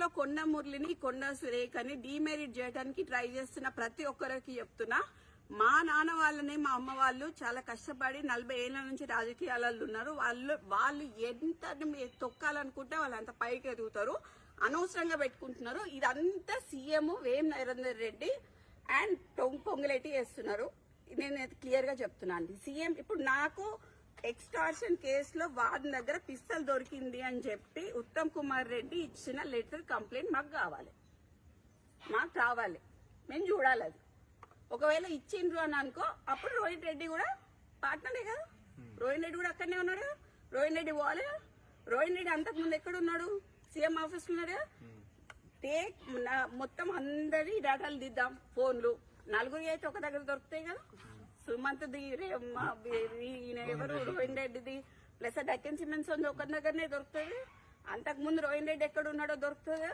లో కొండ మురళిని కొండ సురేఖని డిమెరిట్ చేయడానికి ట్రై చేస్తున్న ప్రతి ఒక్కరికి చెప్తున్నా, మా నాన్న వాళ్ళని మా అమ్మ వాళ్ళు చాలా కష్టపడి 40 ఏళ్ల నుంచి రాజకీయాలలో ఉన్నారు. వాళ్ళు ఎంత తొక్కాలనుకుంటే వాళ్ళు అంత పైకి ఎదుగుతారు. అనవసరంగా పెట్టుకుంటున్నారు. ఇదంతా CM Vem Narender Reddy and Ponguleti చేస్తున్నారు. నేను క్లియర్ గా చెప్తున్నాను. సీఎం ఇప్పుడు నాకు ఎక్స్టార్షన్ కేసులో వాడి దగ్గర పిస్తల్ దొరికింది అని చెప్పి ఉత్తమ్ కుమార్ రెడ్డి ఇచ్చిన లెటర్ కంప్లైంట్ మాకు రావాలి, మేము చూడాలి. అది ఒకవేళ ఇచ్చిండ్రు అని అనుకో, అప్పుడు రోహిత్ రెడ్డి కూడా పార్ట్నరే కదా. రోహిత్ రెడ్డి కూడా అక్కడనే ఉన్నాడు కదా. రోహిత్ రెడ్డి పోవాలి కదా. రోహిత్ రెడ్డి అంతకుముందు ఎక్కడ ఉన్నాడు? సీఎం ఆఫీస్ ఉన్నాడు కదా. మొత్తం అందరి డేటాలు దిద్దాం, ఫోన్లు. నలుగురి అయితే ఒక దగ్గర దొరుకుతాయి కదా. సుమంత్ ఎవరు రోహిత్ రెడ్డిది ప్లస్ డెక్కన్ సిమెంట్స్ ఒకరి దగ్గరనే దొరుకుతుంది. అంతకు ముందు రోహిత్ రెడ్డి ఎక్కడ ఉన్నాడో దొరుకుతుంది.